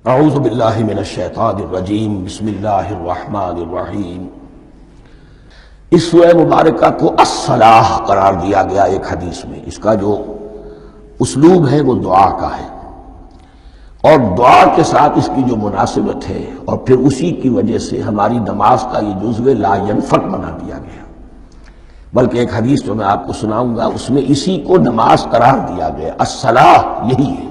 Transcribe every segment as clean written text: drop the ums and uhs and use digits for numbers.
اعوذ باللہ من الشیطان الرجیم بسم اللہ الرحمن الرحیم۔ اس سورہ مبارکہ کو الصلاح قرار دیا گیا ایک حدیث میں۔ اس کا جو اسلوب ہے وہ دعا کا ہے، اور دعا کے ساتھ اس کی جو مناسبت ہے، اور پھر اسی کی وجہ سے ہماری نماز کا یہ جزو لا ینفک بنا دیا گیا۔ بلکہ ایک حدیث جو میں آپ کو سناؤں گا اس میں اسی کو نماز قرار دیا گیا، الصلاح یہی ہے۔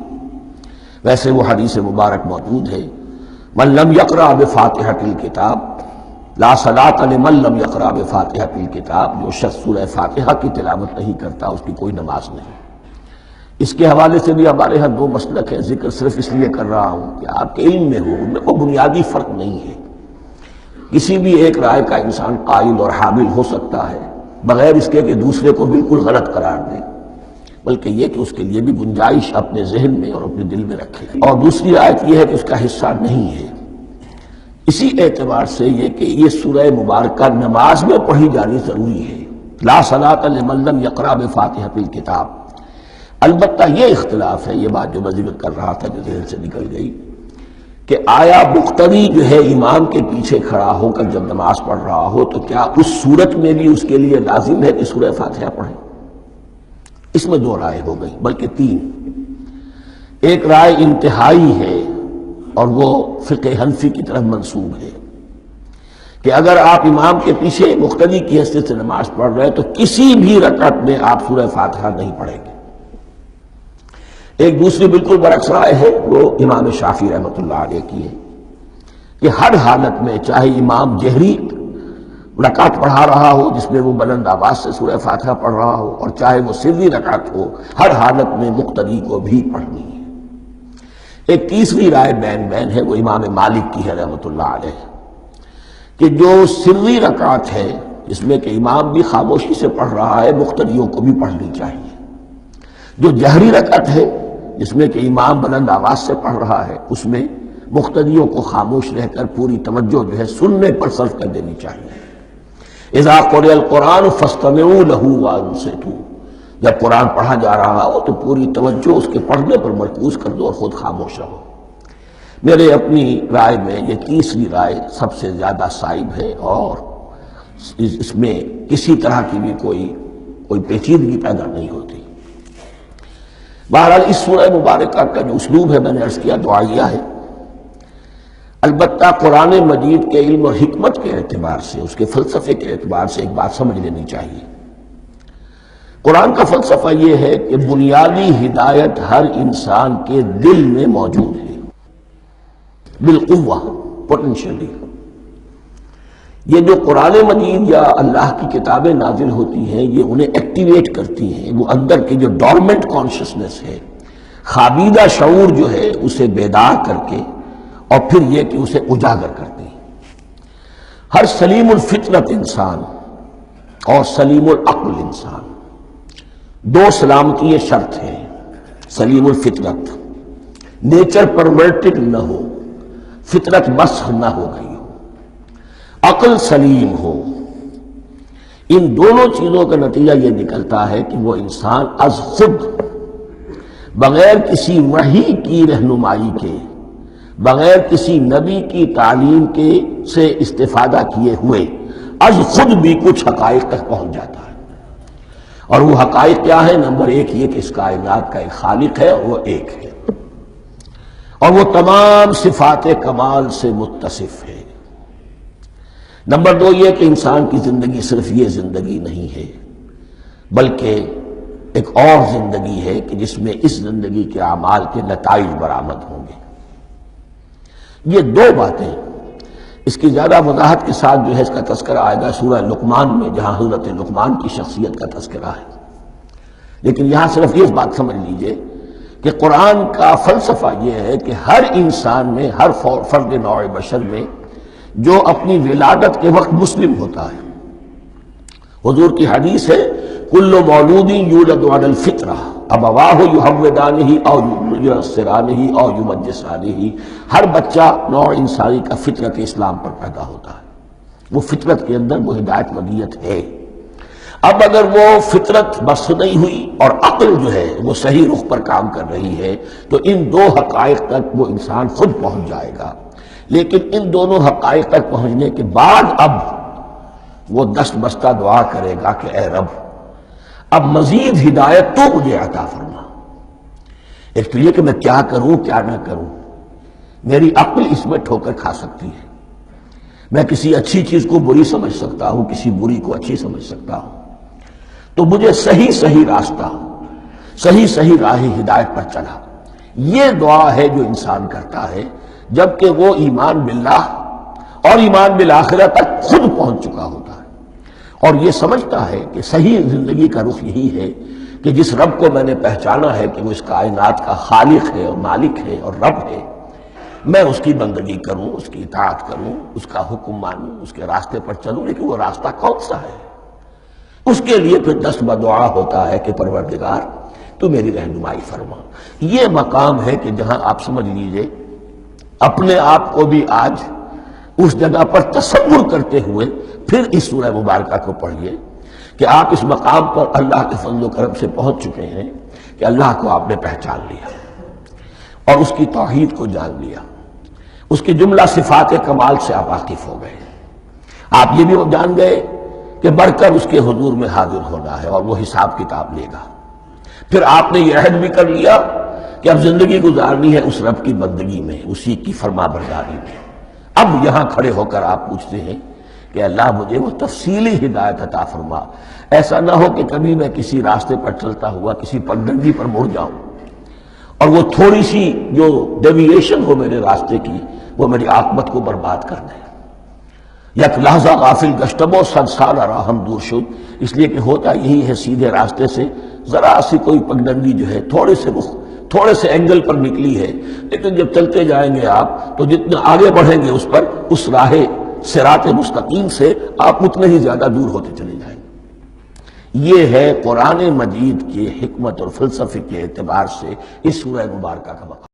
ویسے وہ حدیث مبارک موجود ہے، من لم یقرأ بفاتحۃ الکتاب لا صلاۃ لمن لم یقرأ بفاتحۃ الکتاب، جو شخص سورہ فاتحہ کی تلاوت نہیں کرتا اس کی کوئی نماز نہیں۔ اس کے حوالے سے بھی ہمارے ہاں دو مسلک ہے، ذکر صرف اس لیے کر رہا ہوں کہ آپ کے علم میں ہو، ان میں کوئی بنیادی فرق نہیں ہے۔ کسی بھی ایک رائے کا انسان قائل اور حامل ہو سکتا ہے بغیر اس کے کہ دوسرے کو بالکل غلط قرار دے، بلکہ یہ کہ اس کے لیے بھی گنجائش اپنے ذہن میں اور اپنے دل میں رکھے۔ اور دوسری آیت یہ ہے کہ اس کا حصہ نہیں ہے۔ اسی اعتبار سے یہ کہ یہ سورہ مبارکہ نماز میں پڑھی جانی ضروری ہے، لا صلاۃ لمن لم یقرأ بفاتحۃ الکتاب۔ البتہ یہ اختلاف ہے، یہ بات جو میں ذکر کر رہا تھا جو ذہن سے نکل گئی، کہ آیا مقتدی جو ہے امام کے پیچھے کھڑا ہو کر جب نماز پڑھ رہا ہو تو کیا اس صورت میں بھی اس کے لیے لازم ہے کہ سورہ فاتحہ پڑھے؟ اس میں دو رائے ہو گئی، بلکہ تین۔ ایک رائے انتہائی ہے اور وہ فقہ حنفی کی طرف منسوب ہے کہ اگر آپ امام کے پیچھے مقتدی کی حیثیت سے نماز پڑھ رہے ہیں تو کسی بھی رکعت میں آپ سورہ فاتحہ نہیں پڑھیں گے۔ ایک دوسری بالکل برعکس رائے ہے، وہ امام شافعی رحمۃ اللہ علیہ کی ہے کہ ہر حالت میں، چاہے امام جہری رکعت پڑھا رہا ہو جس میں وہ بلند آواز سے سورہ فاتحہ پڑھ رہا ہو، اور چاہے وہ سری رکعت ہو، ہر حالت میں مقتدی کو بھی پڑھنی ہے۔ ایک تیسری رائے بین بین ہے، وہ امام مالک کی ہے رحمۃ اللہ علیہ، کہ جو سری رکعت ہے جس میں کہ امام بھی خاموشی سے پڑھ رہا ہے، مقتدیوں کو بھی پڑھنی چاہیے۔ جو جہری رکعت ہے جس میں کہ امام بلند آواز سے پڑھ رہا ہے، اس میں مقتدیوں کو خاموش رہ کر پوری توجہ جو ہے سننے پر صرف کر دینی چاہیے۔ اذا قرئ القرآن فاستمعوا له وانصتوا، جب قرآن پڑھا جا رہا ہو تو پوری توجہ اس کے پڑھنے پر مرکوز کر دو اور خود خاموش رہو۔ میرے اپنی رائے میں یہ تیسری رائے سب سے زیادہ صائب ہے، اور اس میں کسی طرح کی بھی کوئی پیچیدگی پیدا نہیں ہوتی۔ بہرحال اس سورہ مبارکہ کا جو اسلوب ہے، میں نے عرض کیا دعائیہ ہے۔ البتہ قرآن مجید کے علم اور حکمت کے اعتبار سے، اس کے فلسفے کے اعتبار سے ایک بات سمجھ لینی چاہیے۔ قرآن کا فلسفہ یہ ہے کہ بنیادی ہدایت ہر انسان کے دل میں موجود ہے، بالقوہ، پوٹینشلی۔ یہ جو قرآن مجید یا اللہ کی کتابیں نازل ہوتی ہیں، یہ انہیں ایکٹیویٹ کرتی ہیں، وہ اندر کی جو ڈورمنٹ کانشسنس ہے، خوابیدہ شعور جو ہے، اسے بیدار کر کے، اور پھر یہ کہ اسے اجاگر کرتی ہیں۔ ہر سلیم الفطرت انسان اور سلیم العقل انسان، دو سلامتی یہ شرط ہے۔ سلیم الفطرت، نیچر پرورٹڈ نہ ہو، فطرت مسخ نہ ہو گئی ہو، عقل سلیم ہو۔ ان دونوں چیزوں کا نتیجہ یہ نکلتا ہے کہ وہ انسان از خود، بغیر کسی وحی کی رہنمائی کے، بغیر کسی نبی کی تعلیم کے سے استفادہ کیے ہوئے، از خود بھی کچھ حقائق تک پہنچ جاتا ہے۔ اور وہ حقائق کیا ہے؟ نمبر ایک یہ کہ اس کائنات کا ایک خالق ہے، اور وہ ایک ہے، اور وہ تمام صفات کمال سے متصف ہے۔ نمبر دو یہ کہ انسان کی زندگی صرف یہ زندگی نہیں ہے، بلکہ ایک اور زندگی ہے کہ جس میں اس زندگی کے اعمال کے نتائج برآمد ہوں گے۔ یہ دو باتیں، اس کی زیادہ وضاحت کے ساتھ جو ہے اس کا تذکرہ آئے گا سورہ لقمان میں، جہاں حضرت لقمان کی شخصیت کا تذکرہ ہے۔ لیکن یہاں صرف یہ بات سمجھ لیجئے کہ قرآن کا فلسفہ یہ ہے کہ ہر انسان میں، ہر فرد نوع بشر میں، جو اپنی ولادت کے وقت مسلم ہوتا ہے، حضور کی حدیث ہے کل مولود یولد علی الفطرہ ابواہ یحودانہ او ینصرانہ او یمجسانہ، ہر بچہ نوع انسانی کا فطرت اسلام پر پیدا ہوتا ہے، وہ فطرت کے اندر وہ ہدایت ودیت ہے۔ اب اگر وہ فطرت بس نہیں ہوئی اور عقل جو ہے وہ صحیح رخ پر کام کر رہی ہے تو ان دو حقائق تک وہ انسان خود پہنچ جائے گا. لیکن ان دونوں حقائق تک پہنچنے کے بعد اب وہ دست بستہ دعا کرے گا کہ اے رب اب مزید ہدایت تو مجھے عطا فرما. ایک تو یہ کہ میں کیا کروں کیا نہ کروں، میری عقل اس میں ٹھوکر کھا سکتی ہے. میں کسی اچھی چیز کو بری سمجھ سکتا ہوں، کسی بری کو اچھی سمجھ سکتا ہوں. تو مجھے صحیح راستہ، صحیح راہ ہدایت پر چلا. یہ دعا ہے جو انسان کرتا ہے جبکہ وہ ایمان باللہ اور ایمان بالآخرہ تک خود پہنچ چکا ہوتا ہے، اور یہ سمجھتا ہے کہ صحیح زندگی کا رخ یہی ہے کہ جس رب کو میں نے پہچانا ہے کہ وہ اس کائنات کا خالق ہے اور مالک ہے اور رب ہے، میں اس کی بندگی کروں، اس کی اطاعت کروں، اس کا حکم مانوں، اس کے راستے پر چلوں. لیکن وہ راستہ کون سا ہے؟ اس کے لیے پھر دست بدعا ہوتا ہے کہ پروردگار تو میری رہنمائی فرما. یہ مقام ہے کہ جہاں آپ سمجھ لیجئے اپنے آپ کو بھی آج اس جگہ پر تصور کرتے ہوئے پھر اس سورہ مبارکہ کو پڑھیے کہ آپ اس مقام پر اللہ کے فضل و کرم سے پہنچ چکے ہیں کہ اللہ کو آپ نے پہچان لیا اور اس کی توحید کو جان لیا، اس کی جملہ صفات کمال سے آپ واقف ہو گئے. آپ یہ بھی جان گئے کہ بڑھ کر اس کے حضور میں حاضر ہونا ہے اور وہ حساب کتاب لے گا. پھر آپ نے یہ عہد بھی کر لیا کہ اب زندگی گزارنی ہے اس رب کی بندگی میں، اسی کی فرما برداری میں. اب یہاں کھڑے ہو کر آپ پوچھتے ہیں کہ اللہ مجھے وہ تفصیلی ہدایت عطا فرما. ایسا نہ ہو کہ کبھی میں کسی راستے پر چلتا ہوا کسی پگڈنڈی پر مڑ جاؤں اور وہ تھوڑی سی جو ڈیوییشن ہو میرے راستے کی وہ میری عاقبت کو برباد کر دے. یک لحظہ غافل گشتم و صد سال راہم دور شد. اس لیے کہ ہوتا یہی ہے سیدھے راستے سے ذرا سی کوئی پگڈنڈی جو ہے تھوڑے سے اینگل پر نکلی ہے، لیکن جب چلتے جائیں گے آپ تو جتنا آگے بڑھیں گے اس پر اس راہ صراط مستقیم سے آپ اتنے ہی زیادہ دور ہوتے چلے جائیں گے. یہ ہے قرآن مجید کی حکمت اور فلسفے کے اعتبار سے اس سورہ مبارکہ کا مقام.